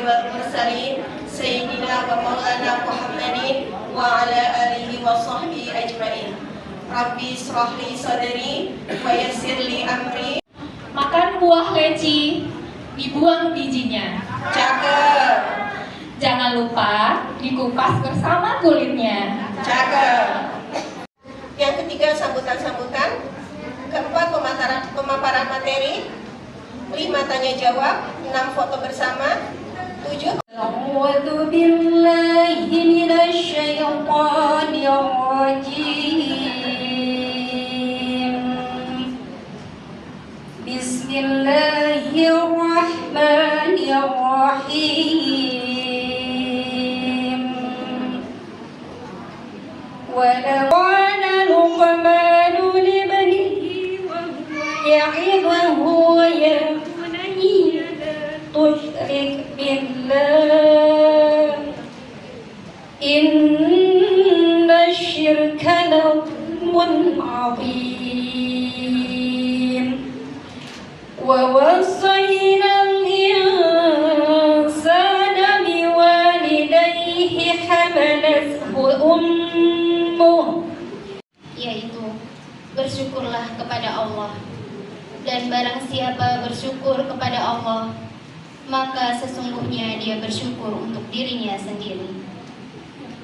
والمرسلين سيدنا ومولانا محمد وعلى آله وصحبه أجمعين. Rabbi israh li sadri wa yassir li amri. Makan buah leci, dibuang bijinya. Cakep. Jangan lupa dikupas bersama kulitnya. Cakep. Yang ketiga, sambutan-sambutan. Keempat, pemaparan materi. 5, tanya jawab. 6, foto bersama. 7, A'udzu billahi minasy syaithanir rajim. Bismillahirrahmanirrahim. Wa qala luqmanu libnihi wa huwa ya'idhuhu ya bunayya la tusyrik billah inna syirka la zulmun 'adzim. ووصينا الإنسان بوالديه حملته أمه, yaitu bersyukurlah kepada Allah, dan barang siapa bersyukur kepada Allah maka sesungguhnya dia bersyukur untuk dirinya sendiri,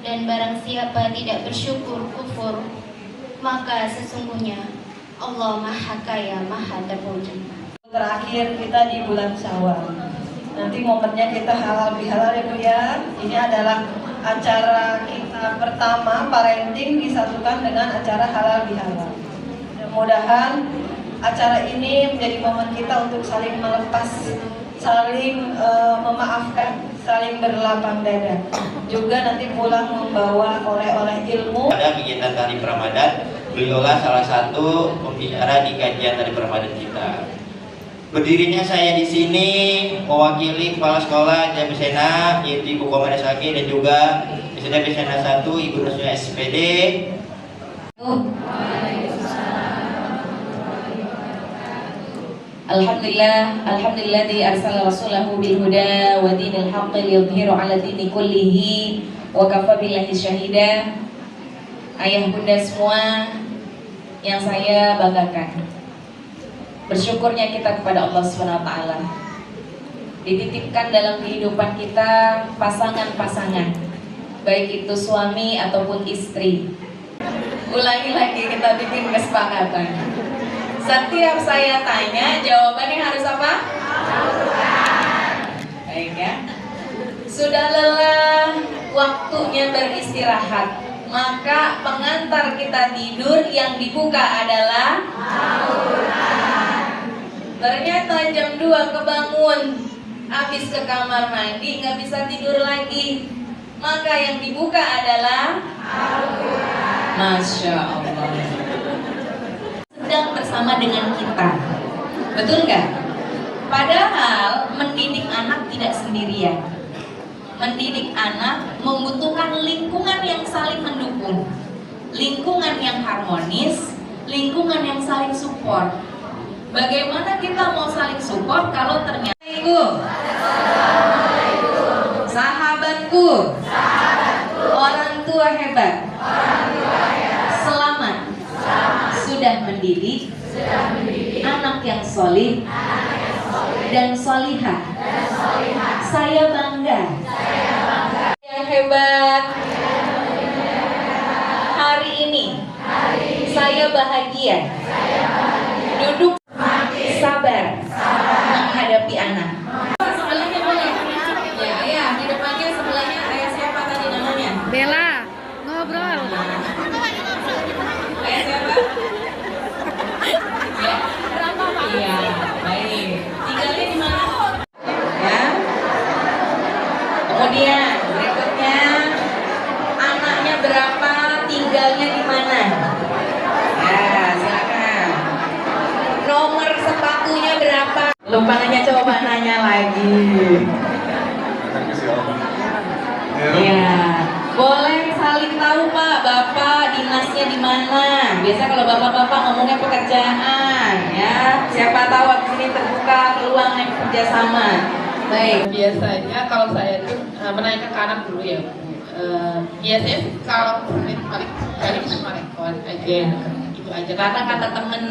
dan barang siapa tidak bersyukur kufur maka sesungguhnya Allah Maha Kaya Maha Terpuji. Terakhir kita di bulan Syawal. Nanti momennya kita halal bihalal ya Bu ya. Ini adalah acara kita pertama parenting disatukan dengan acara halal bihalal. Mudah-mudahan acara ini menjadi momen kita untuk saling melepas, saling memaafkan, saling berlapang dada. Juga nanti pulang membawa oleh-oleh ilmu. Pada kegiatan Tari Ramadan, beliaulah salah satu pembicara di kajian Tari Ramadan kita. Berdirinya saya di sini mewakili Kepala Sekolah Jabisena yaitu Ibu Komandan dan juga SD Jabisena 1 Ibu Rusnya SPD. Alhamdulilladzi arsala rasulahu bil huda wa dinil haqqi liyudhhiru 'ala dini kullihi wa kafa billahi syahida. Ayah bunda semua yang saya banggakan, bersyukurnya kita kepada Allah SWT. Dititipkan dalam kehidupan kita pasangan-pasangan, baik itu suami ataupun istri. Ulangi lagi, kita bikin kesepakatan. Setiap saya tanya, jawabannya harus apa? Baik ya. Sudah lelah, waktunya beristirahat. Maka pengantar kita tidur yang dibuka adalah ternyata jam 2 kebangun, habis ke kamar mandi, nggak bisa tidur lagi. Maka yang dibuka adalah Masya Allah, sedang bersama dengan kita. Betul nggak? Padahal mendidik anak tidak sendirian. Mendidik anak membutuhkan lingkungan yang saling mendukung, lingkungan yang harmonis, lingkungan yang saling support. Bagaimana kita mau saling support kalau ternyata sahabatku, orang tua hebat, selamat, sudah mendidik anak yang solih dan solihah. Saya bangga. Yang hebat. Hari ini saya bahagia. Duduk sabar menghadapi anak. Sebelahnya boleh? Ya, ayah, di depannya sebelahnya ayah siapa tadi namanya? Bella, ngobrol. Ayah siapa? Ya. Iya, baik. Tinggalnya di mana? Ya. Kemudian berikutnya, anaknya berapa? Tinggalnya di mana? Ya, silakan. Nomor sepatunya berapa? Lupa nanya, coba nanya lagi. Ya, boleh saling tahu Pak, Bapak dinasnya di mana? Biasa kalau bapak-bapak ngomongnya pekerjaan, ya. Siapa tahu di sini terbuka peluang yang kerjasama. Baik. Biasanya kalau saya tuh menanyakan ke anak dulu ya, biasanya sih kalau paling kali cuma rekod aja, itu aja. Kata-kata temen.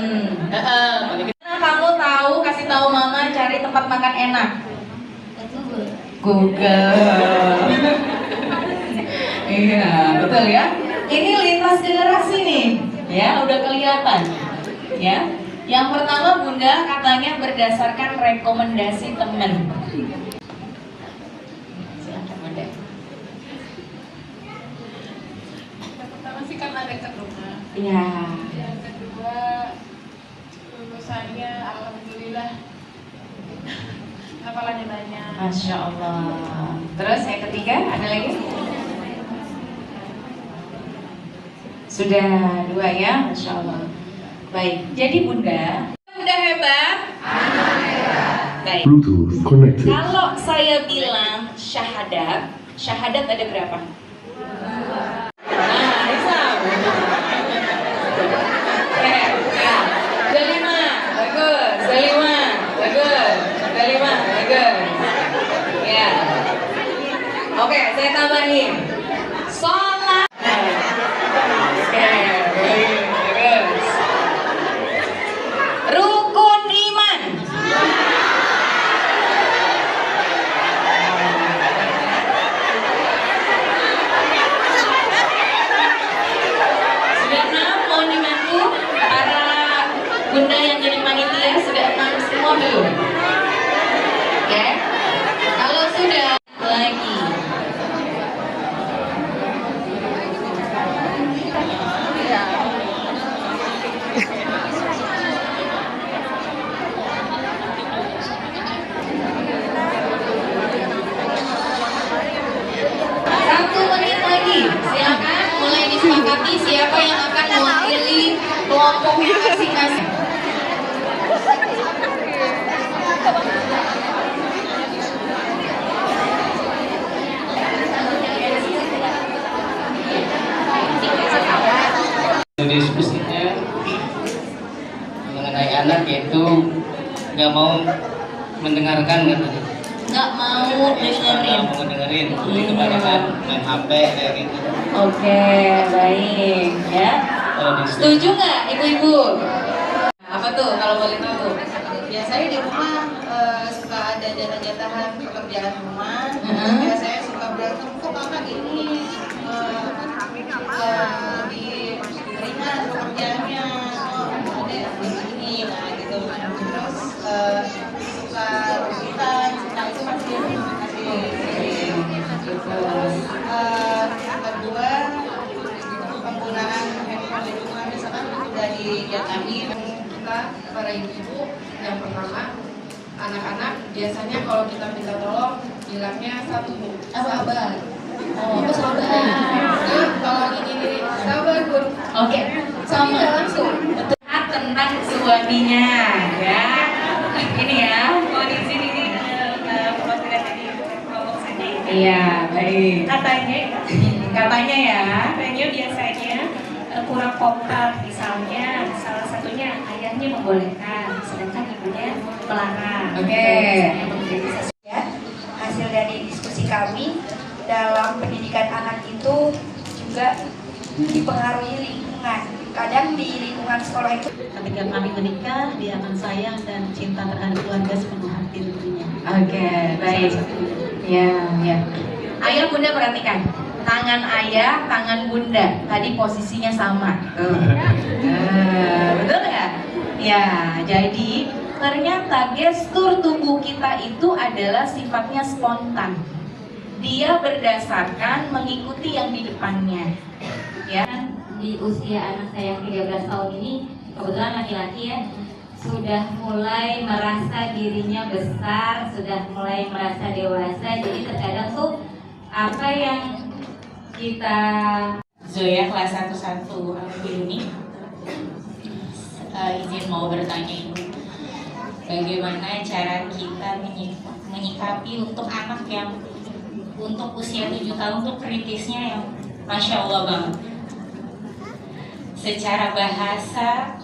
Paling Karena kamu tahu kasih tahu mama cari tempat makan enak. Google. Iya, betul ya. Ini lintas generasi nih, ya udah kelihatan, ya. Yang pertama Bunda katanya berdasarkan rekomendasi teman. Silakan Bunda. yang pertama sih karena dekat rumah. Iya. Yang kedua lulusannya alhamdulillah hafalannya banyak. Masya Allah. Terus yang ketiga ada lagi? Sudah 2 ya, Masya Allah. Baik, jadi Bunda hebat? Baik. Bluetooth connected. Kalau saya bilang syahadat ada berapa? Nah, bisa. Delima, bagus. Delima, bagus. Delima, bagus. Ya. Oke, saya tambahin. Sholat. Oke, bagus. Rukun iman. Sudah 6, mohon dibantu para bunda yang jadi panitia, sudah 6 semua belum? Oke. Kalau sudah lagi. Silakan mulai disepakati siapa yang akan mewakili kelompoknya masing-masing. Diskusinya mengenai anak yaitu nggak mau mendengarkan katanya. Nggak mau dengerin. Nggak mau dengerin, jadi kebanyakan main HP kayak gitu. Oke, baik ya. Setuju nggak ibu-ibu? Apa tuh kalau boleh tahu? Biasanya di rumah suka ada jatah-jatahan pekerjaan rumah. Mhm. Biasanya suka berantem, kok kakak gini lebih ringan pekerjaannya, kok adek begini, nah gitu. Terus suka rebutan, nah itu masih yang kedua penggunaan handphone di rumah misalkan udah dijatahin. Kita para ibu yang pertama, anak-anak biasanya kalau kita minta tolong bilangnya satu Bu, sabar. Oh, apa sabar? Kalau ini sabar Bu. Oke, sama Langsung. tentang suaminya ya. Ini ya, mau di sini nih perwakilan dari kelompok saja. Iya, baik. Katanya ya. Katanya biasanya kurang kompak, misalnya salah satunya ayahnya membolehkan, sedangkan ibunya melarang. Oke. Hasil dari diskusi kami dalam pendidikan anak itu juga dipengaruhi lingkungan. Kadang di lingkungan sekolah itu ketika kami menikah, dia akan sayang dan cinta terhadap keluarga sepenuh hati tentunya. Oke, baik. Ya, ya. Ayo Bunda perhatikan. Tangan ayah, tangan bunda. Tadi posisinya sama. Tuh. Betul nggak? Ya, jadi ternyata gestur tubuh kita itu adalah sifatnya spontan. Dia berdasarkan mengikuti yang di depannya. Ya. Di usia anak saya yang 13 tahun ini, kebetulan laki-laki ya, sudah mulai merasa dirinya besar, sudah mulai merasa dewasa. Jadi terkadang tuh apa yang kita Zoya kelas 1 Bu Yuni, izin mau bertanya Ibu, bagaimana cara kita menyikapi untuk anak yang untuk usia 7 tahun untuk kritisnya yang Masya Allah banget. Secara bahasa,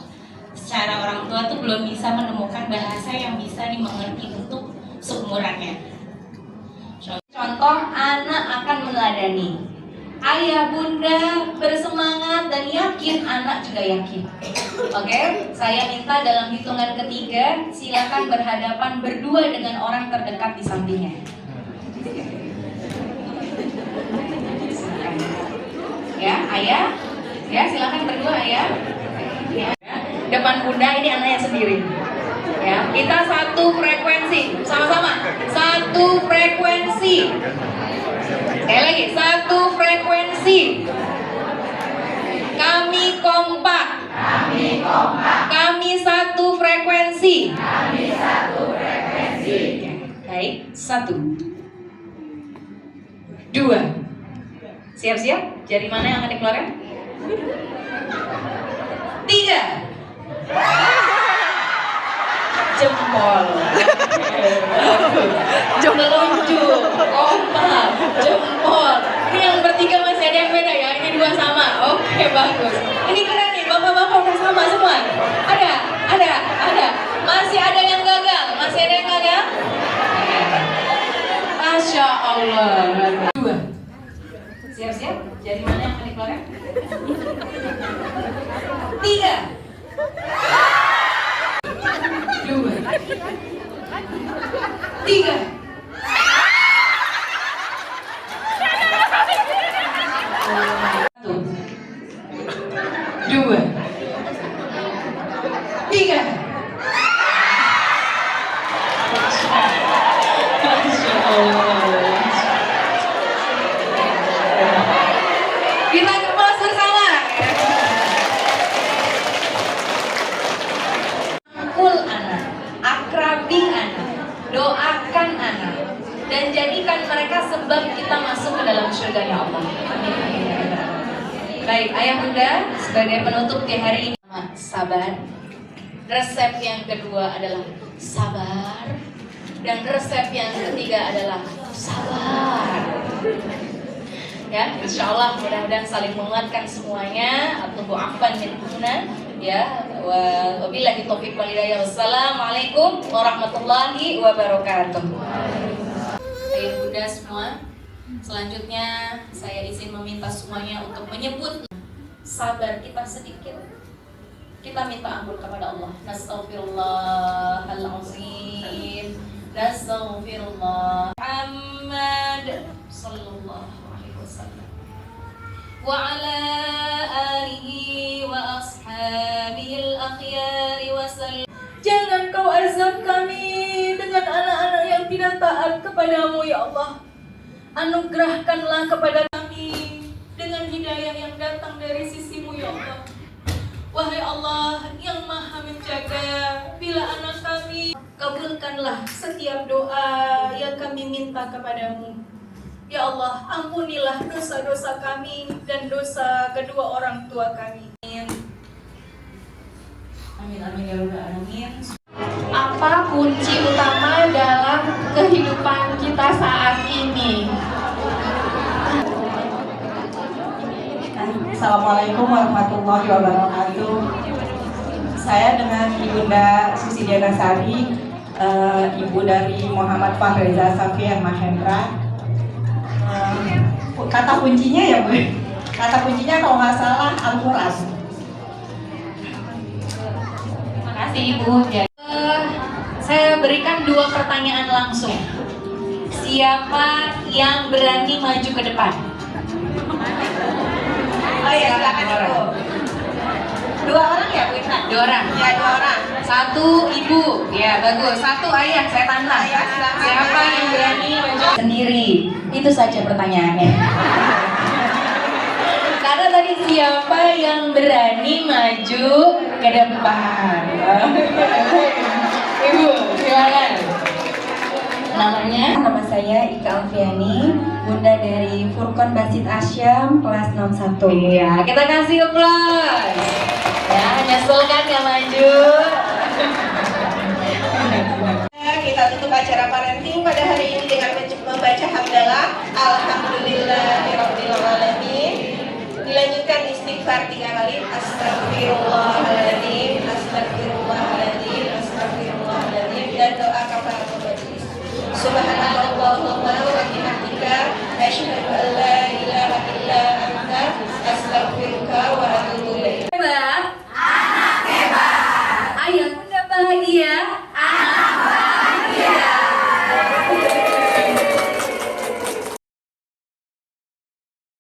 secara orang tua tuh belum bisa menemukan bahasa yang bisa dimengerti untuk seumurannya. meneladani. Ayah bunda bersemangat dan yakin, anak juga yakin. Oke, saya minta dalam hitungan ketiga silakan berhadapan berdua dengan orang terdekat di sampingnya. Ya, ayah, ya silakan berdua ayah. Ya. Depan bunda, ini anaknya sendiri. Ya, kita satu frekuensi, sama-sama. Satu frekuensi. Sekali lagi, satu frekuensi. Kami kompak. Kami kompak. Kami satu frekuensi. Kami satu frekuensi. Baik, satu. Dua. Siap-siap? Jari mana yang akan dikeluarkan? Tiga. Jempol. Telunjuk, kompak, jempol. Ini yang bertiga masih ada yang beda ya? Ini dua sama. Oke, bagus. Ini keren nih, bapak-bapak udah sama semua. Ada. Masih ada yang gagal? Masih ada yang gagal? Masya Allah. Dua. Siap-siap? Jari mana yang akan dikeluarkan? Tiga. Dua. Tiga. Satu. Dua. Tiga. Masya Allah. Kita kemas bersama. Rangkul anak, akrabi anak, doakan anak, dan jadikan mereka sebab kita masuk ke dalam surga Allah. Amin. Baik, ayah bunda, sebagai penutup di hari ini, sabar. Resep yang kedua adalah sabar, dan resep yang ketiga adalah sabar. Ya, insya Allah mudah-mudahan saling menguatkan semuanya. Atubu afan min huna. Ya, wabillahi taufiq wal hidayah. Wassalamualaikum warahmatullahi wabarakatuh. Ayah bunda semua, selanjutnya saya izin meminta semuanya untuk menyebut sabar kita sedikit. Kita minta ampun kepada Allah. Nastaghfirullahalazim. Nastaghfirullah. Muhammad sallallahu alaihi wasallam wa ala alihi wa ashabihil akhyari wasallam. Jangan kau azab kami dengan anak-anak yang tidak taat kepadamu ya Allah. Anugerahkanlah kepada kami dengan hidayah yang datang dari sisimu ya Allah. Wahai Allah yang maha menjaga, bila anak kami, kabulkanlah setiap doa yang kami minta kepadamu. Ya Allah, ampunilah dosa-dosa kami dan dosa kedua orang tua kami. Amin, amin ya rabbal alamin. Apa kunci utama dalam kehidupan kita saat ini? Assalamualaikum warahmatullahi wabarakatuh. Saya dengan Ibunda Susi Diana Sari, ibu dari Muhammad Fahreza Safian Mahendra. Kata kuncinya ya Bu? Kata kuncinya kalau nggak salah Al-Quran. Terima kasih Ibu. Saya berikan dua pertanyaan langsung. Siapa yang berani maju ke depan? Oh ya, silakan Ibu. Dua orang ya Bu Irna? Dua orang. Ya, dua orang. Satu ibu, ya bagus. Satu ayah, saya tantang. Siapa yang berani maju sendiri? Itu saja pertanyaannya. Karena tadi siapa yang berani maju ke depan? Ibu, silakan. Namanya? Nama saya Ika Alfiani, bunda dari Furqon Basit Asyam kelas 61. Iya, kita kasih aplaus. Ya, nyesel kan gak maju. Kita tutup acara parenting pada hari ini dengan membaca hamdalah Alhamdulillahirabbil alamin. Dilanjutkan istighfar 3 kali. Astagfirullahaladzim, astagfirullahaladzim, astagfirullahaladzim, dan doa kafaratul majlis. Subhanallahumma wa bihamdika asyhadu